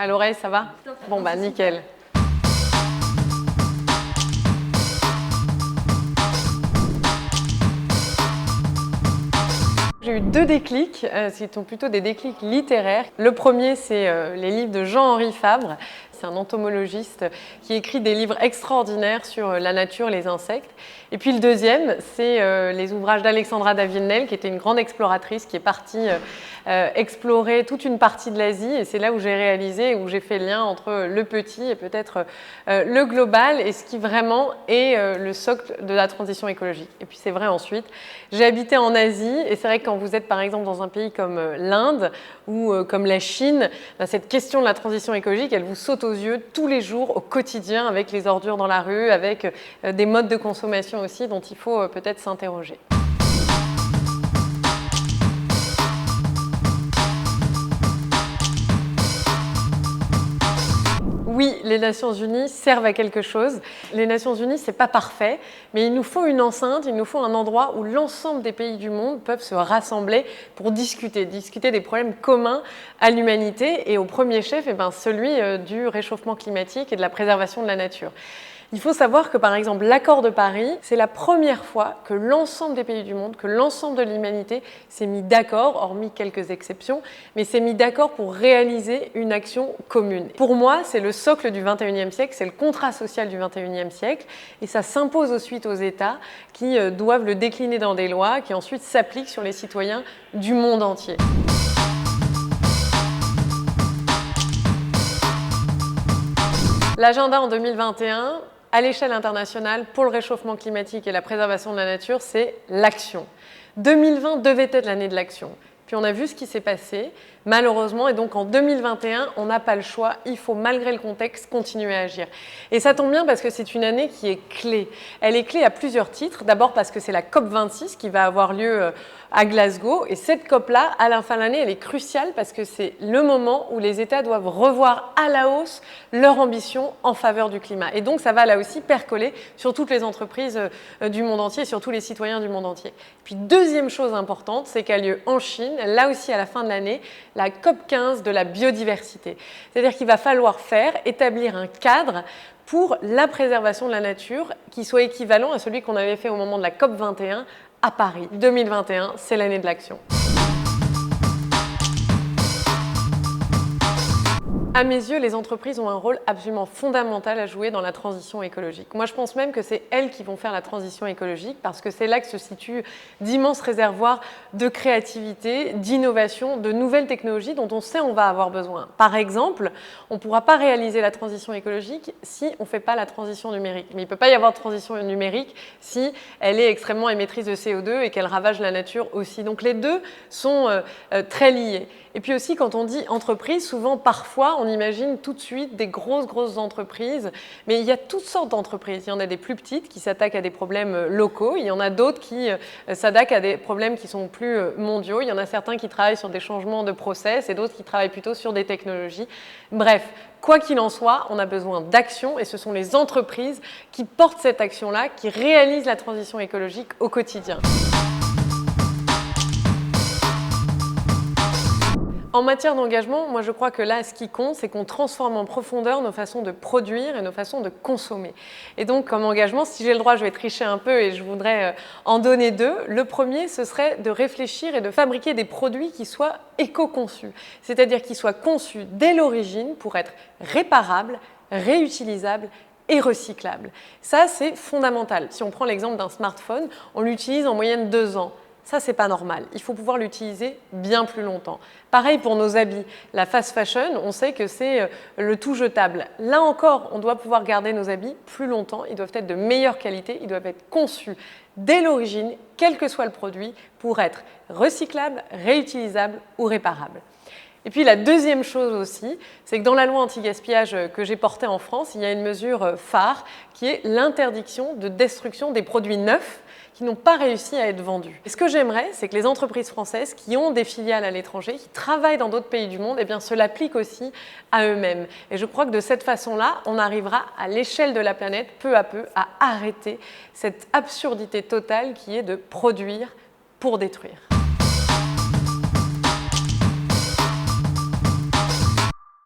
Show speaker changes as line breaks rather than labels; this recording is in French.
À l'oreille, ça va? Bon, bah nickel. J'ai eu deux déclics, qui sont plutôt des déclics littéraires. Le premier, c'est les livres de Jean-Henri Fabre. C'est un entomologiste qui écrit des livres extraordinaires sur la nature, les insectes. Et puis le deuxième, c'est les ouvrages d'Alexandra David-Néel, qui était une grande exploratrice, qui est partie explorer toute une partie de l'Asie. Et c'est là où j'ai réalisé, où j'ai fait le lien entre le petit et peut-être le global, et ce qui vraiment est le socle de la transition écologique. Et puis c'est vrai ensuite, j'ai habité en Asie, et c'est vrai que quand vous êtes par exemple dans un pays comme l'Inde ou comme la Chine, cette question de la transition écologique, elle vous saute aux yeux tous les jours, au quotidien, avec les ordures dans la rue, avec des modes de consommation aussi dont il faut peut-être s'interroger. Oui, les Nations Unies servent à quelque chose. Les Nations Unies, ce n'est pas parfait, mais il nous faut une enceinte, il nous faut un endroit où l'ensemble des pays du monde peuvent se rassembler pour discuter des problèmes communs à l'humanité, et au premier chef, celui du réchauffement climatique et de la préservation de la nature. Il faut savoir que, par exemple, l'accord de Paris, c'est la première fois que l'ensemble des pays du monde, que l'ensemble de l'humanité s'est mis d'accord, hormis quelques exceptions, mais s'est mis d'accord pour réaliser une action commune. Pour moi, c'est le socle du XXIe siècle, c'est le contrat social du XXIe siècle, et ça s'impose ensuite aux États qui doivent le décliner dans des lois qui ensuite s'appliquent sur les citoyens du monde entier. L'agenda en 2021, à l'échelle internationale, pour le réchauffement climatique et la préservation de la nature, c'est l'action. 2020 devait être l'année de l'action. Puis on a vu ce qui s'est passé, malheureusement, et donc en 2021, on n'a pas le choix, il faut malgré le contexte continuer à agir. Et ça tombe bien parce que c'est une année qui est clé. Elle est clé à plusieurs titres, d'abord parce que c'est la COP26 qui va avoir lieu à Glasgow, et cette COP-là, à la fin de l'année, elle est cruciale parce que c'est le moment où les États doivent revoir à la hausse leur ambition en faveur du climat. Et donc ça va là aussi percoler sur toutes les entreprises du monde entier, sur tous les citoyens du monde entier. Puis deuxième chose importante, c'est qu'a lieu en Chine, là aussi à la fin de l'année, la COP15 de la biodiversité. C'est-à-dire qu'il va falloir établir un cadre pour la préservation de la nature qui soit équivalent à celui qu'on avait fait au moment de la COP21 à Paris. 2021, c'est l'année de l'action. À mes yeux, les entreprises ont un rôle absolument fondamental à jouer dans la transition écologique. Moi, je pense même que c'est elles qui vont faire la transition écologique parce que c'est là que se situent d'immenses réservoirs de créativité, d'innovation, de nouvelles technologies dont on sait on va avoir besoin. Par exemple, on ne pourra pas réaliser la transition écologique si on ne fait pas la transition numérique. Mais il ne peut pas y avoir de transition numérique si elle est extrêmement émettrice de CO2 et qu'elle ravage la nature aussi. Donc les deux sont très liés. Et puis aussi, quand on dit entreprise, souvent, parfois, on imagine tout de suite des grosses entreprises. Mais il y a toutes sortes d'entreprises. Il y en a des plus petites qui s'attaquent à des problèmes locaux. Il y en a d'autres qui s'attaquent à des problèmes qui sont plus mondiaux. Il y en a certains qui travaillent sur des changements de process et d'autres qui travaillent plutôt sur des technologies. Bref, quoi qu'il en soit, on a besoin d'action et ce sont les entreprises qui portent cette action-là, qui réalisent la transition écologique au quotidien. En matière d'engagement, moi je crois que là, ce qui compte, c'est qu'on transforme en profondeur nos façons de produire et nos façons de consommer. Et donc, comme engagement, si j'ai le droit, je vais tricher un peu et je voudrais en donner deux. Le premier, ce serait de réfléchir et de fabriquer des produits qui soient éco-conçus, c'est-à-dire qui soient conçus dès l'origine pour être réparables, réutilisables et recyclables. Ça, c'est fondamental. Si on prend l'exemple d'un smartphone, on l'utilise en moyenne 2 ans. Ça, c'est pas normal. Il faut pouvoir l'utiliser bien plus longtemps. Pareil pour nos habits. La fast fashion, on sait que c'est le tout jetable. Là encore, on doit pouvoir garder nos habits plus longtemps. Ils doivent être de meilleure qualité. Ils doivent être conçus dès l'origine, quel que soit le produit, pour être recyclables, réutilisables ou réparables. Et puis la deuxième chose aussi, c'est que dans la loi anti-gaspillage que j'ai portée en France, il y a une mesure phare qui est l'interdiction de destruction des produits neufs qui n'ont pas réussi à être vendus. Et ce que j'aimerais, c'est que les entreprises françaises qui ont des filiales à l'étranger, qui travaillent dans d'autres pays du monde, eh bien, se l'appliquent aussi à eux-mêmes. Et je crois que de cette façon-là, on arrivera à l'échelle de la planète, peu à peu, à arrêter cette absurdité totale qui est de produire pour détruire.